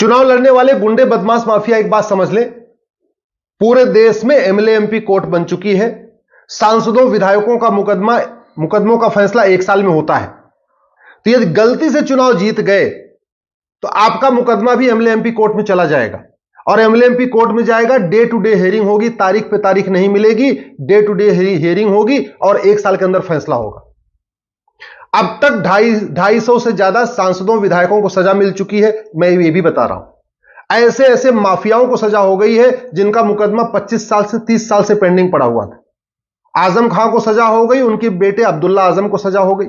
चुनाव लड़ने वाले गुंडे बदमाश माफिया एक बात समझ लें, पूरे देश में एमएलए एमपी कोर्ट बन चुकी है। सांसदों विधायकों का मुकदमों का फैसला 1 साल में होता है। तो यदि गलती से चुनाव जीत गए तो आपका मुकदमा भी एमएलए एमपी कोर्ट में चला जाएगा, और एमएलए एमपी कोर्ट में जाएगा, डे टू डे हियरिंग होगी, तारीख पे तारीख नहीं मिलेगी, डे टू डे हियरिंग होगी और 1 साल के अंदर फैसला होगा। अब तक 250 से ज्यादा सांसदों विधायकों को सजा मिल चुकी है। मैं ये भी बता रहा हूं, ऐसे ऐसे माफियाओं को सजा हो गई है जिनका मुकदमा 25 साल से 30 साल से पेंडिंग पड़ा हुआ था। आजम खां को सजा हो गई, उनके बेटे अब्दुल्ला आजम को सजा हो गई।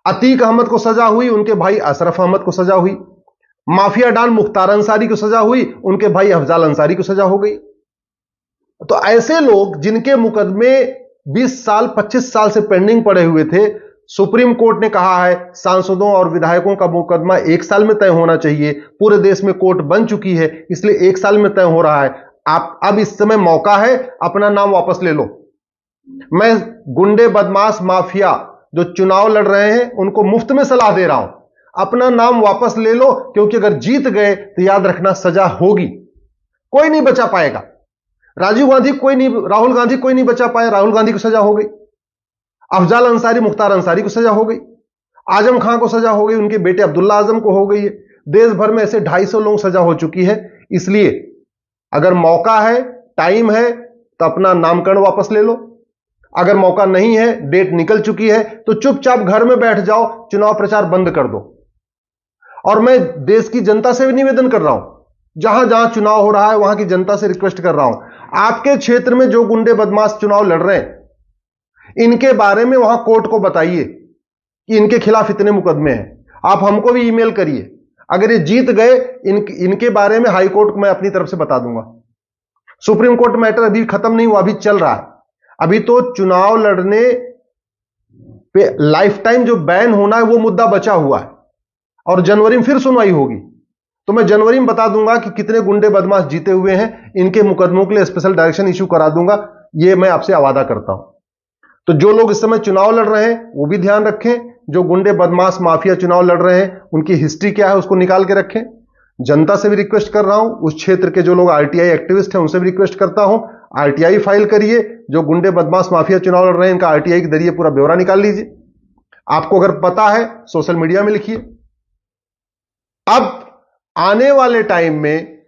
अतीक अहमद को सजा हुई, उनके भाई अशरफ अहमद को सजा हुई। माफिया डॉन मुख्तार अंसारी को सजा हुई, उनके भाई अफजाल अंसारी को सजा हो गई। तो ऐसे लोग जिनके मुकदमे 20 साल 25 साल से पेंडिंग पड़े हुए थे, सुप्रीम कोर्ट ने कहा है सांसदों और विधायकों का मुकदमा 1 साल में तय होना चाहिए। पूरे देश में कोर्ट बन चुकी है, इसलिए 1 साल में तय हो रहा है। आप अब इस समय मौका है, अपना नाम वापस ले लो। मैं गुंडे बदमाश माफिया जो चुनाव लड़ रहे हैं उनको मुफ्त में सलाह दे रहा हूं, अपना नाम वापस ले लो, क्योंकि अगर जीत गए तो याद रखना सजा होगी। कोई नहीं बचा पाएगा। राजीव गांधी कोई नहीं, राहुल गांधी कोई नहीं बचा पाया, राहुल गांधी को सजा हो गई। अफजाल अंसारी मुख्तार अंसारी को सजा हो गई। आजम खां को सजा हो गई, उनके बेटे अब्दुल्ला आजम को हो गई है। देश भर में ऐसे 250 लोग सजा हो चुकी है। इसलिए अगर मौका है, टाइम है, तो अपना नामकरण वापस ले लो। अगर मौका नहीं है, डेट निकल चुकी है, तो चुपचाप घर में बैठ जाओ, चुनाव प्रचार बंद कर दो। और मैं देश की जनता से भी निवेदन कर रहा हूं, जहां जहां चुनाव हो रहा है वहां की जनता से रिक्वेस्ट कर रहा हूं, आपके क्षेत्र में जो गुंडे बदमाश चुनाव लड़ रहे हैं, इनके बारे में वहां कोर्ट को बताइए कि इनके खिलाफ इतने मुकदमे हैं। आप हमको भी ईमेल करिए। अगर ये जीत गए, इनके बारे में हाई कोर्ट को मैं अपनी तरफ से बता दूंगा। सुप्रीम कोर्ट मैटर अभी खत्म नहीं हुआ, अभी चल रहा है। अभी तो चुनाव लड़ने पे लाइफ टाइम जो बैन होना है वो मुद्दा बचा हुआ है, और जनवरी में फिर सुनवाई होगी। तो मैं जनवरी में बता दूंगा कि कितने गुंडे बदमाश जीते हुए हैं, इनके मुकदमों के लिए स्पेशल डायरेक्शन इशू करा दूंगा। ये मैं आपसे वादा करता हूं। तो जो लोग इस समय चुनाव लड़ रहे हैं वो भी ध्यान रखें। जो गुंडे बदमाश माफिया चुनाव लड़ रहे हैं, उनकी हिस्ट्री क्या है उसको निकाल के रखें। जनता से भी रिक्वेस्ट कर रहा हूं, उस क्षेत्र के जो लोग आरटीआई एक्टिविस्ट हैं उनसे भी रिक्वेस्ट करता हूं, आरटीआई फाइल करिए। जो गुंडे बदमाश माफिया चुनाव लड़ रहे हैं, इनका आरटीआई के जरिए पूरा ब्यौरा निकाल लीजिए। आपको अगर पता है, सोशल मीडिया में लिखिए। अब आने वाले टाइम में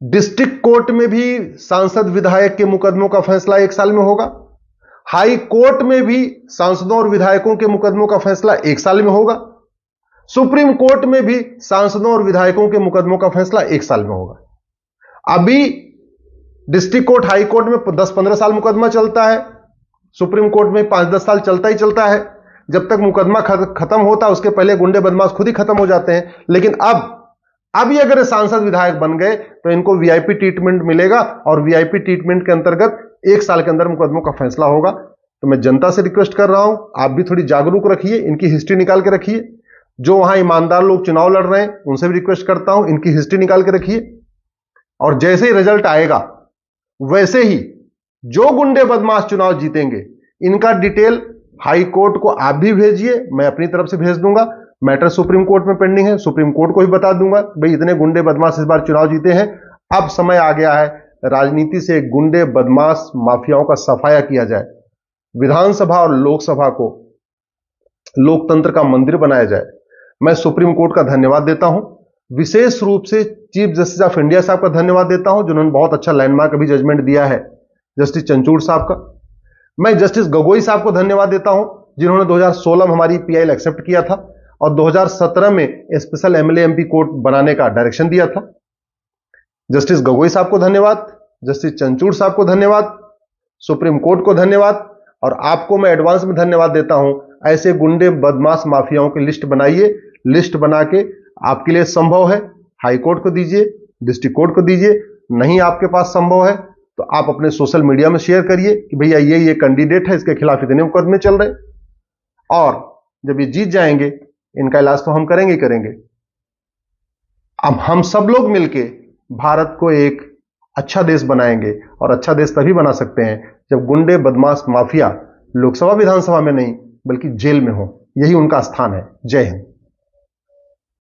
डिस्ट्रिक्ट कोर्ट में भी सांसद विधायक के मुकदमों का फैसला 1 साल में होगा। हाई कोर्ट में भी सांसदों और विधायकों के मुकदमों का फैसला 1 साल में होगा। सुप्रीम कोर्ट में भी सांसदों और विधायकों के मुकदमों का फैसला 1 साल में होगा। अभी डिस्ट्रिक्ट कोर्ट, हाई कोर्ट में 10-15 साल मुकदमा चलता है, सुप्रीम कोर्ट में 5-10 साल चलता ही चलता है। जब तक मुकदमा खत्म होता है उसके पहले गुंडे बदमाश खुद ही खत्म हो जाते हैं। लेकिन अब ये अगर सांसद विधायक बन गए तो इनको वीआईपी ट्रीटमेंट मिलेगा, और वीआईपी ट्रीटमेंट के अंतर्गत 1 साल के अंदर मुकदमों का फैसला होगा। तो मैं जनता से रिक्वेस्ट कर रहा हूं, आप भी थोड़ी जागरूक रखिए, इनकी हिस्ट्री निकाल के रखिए। जो वहां ईमानदार लोग चुनाव लड़ रहे हैं उनसे भी रिक्वेस्ट करता हूं, इनकी हिस्ट्री निकाल के रखिए। और जैसे ही रिजल्ट आएगा वैसे ही जो गुंडे बदमाश चुनाव जीतेंगे, इनका डिटेल हाई कोर्ट को आप भी भेजिए, मैं अपनी तरफ से भेज दूंगा। मैटर सुप्रीम कोर्ट में पेंडिंग है, सुप्रीम कोर्ट को भी बता दूंगा भाई इतने गुंडे बदमाश इस बार चुनाव जीते हैं। अब समय आ गया है राजनीति से गुंडे बदमाश माफियाओं का सफाया किया जाए। विधानसभा और लोकसभा को लोकतंत्र का मंदिर बनाया जाए। मैं सुप्रीम कोर्ट का धन्यवाद देता हूं, विशेष रूप से चीफ जस्टिस ऑफ इंडिया साहब का धन्यवाद देता हूं, जिन्होंने बहुत अच्छा लैंडमार्क अभी जजमेंट दिया है, जस्टिस चंचूड़ साहब का। मैं जस्टिस गगोई साहब को धन्यवाद देता हूं, जिन्होंने 2016 में हमारी पीआईएल एक्सेप्ट किया था और 2017 में स्पेशल एमएलए एमपी कोर्ट बनाने का डायरेक्शन दिया था। जस्टिस गगोई साहब को धन्यवाद, जस्टिस चंचूड़ साहब को धन्यवाद, सुप्रीम कोर्ट को धन्यवाद, और आपको मैं एडवांस में धन्यवाद देता हूं। ऐसे गुंडे बदमाश माफियाओं की लिस्ट बनाइए, लिस्ट बना के आपके लिए संभव है हाई कोर्ट को दीजिए, डिस्ट्रिक्ट कोर्ट को दीजिए। नहीं आपके पास संभव है तो आप अपने सोशल मीडिया में शेयर करिए कि भैया ये कैंडिडेट है, इसके खिलाफ इतने मुकदमे चल रहे। और जब ये जीत जाएंगे इनका इलाज तो हम करेंगे ही करेंगे। अब हम सब लोग मिलके भारत को एक अच्छा देश बनाएंगे, और अच्छा देश तभी बना सकते हैं जब गुंडे बदमाश माफिया लोकसभा विधानसभा में नहीं बल्कि जेल में हो। यही उनका स्थान है। जय हिंद।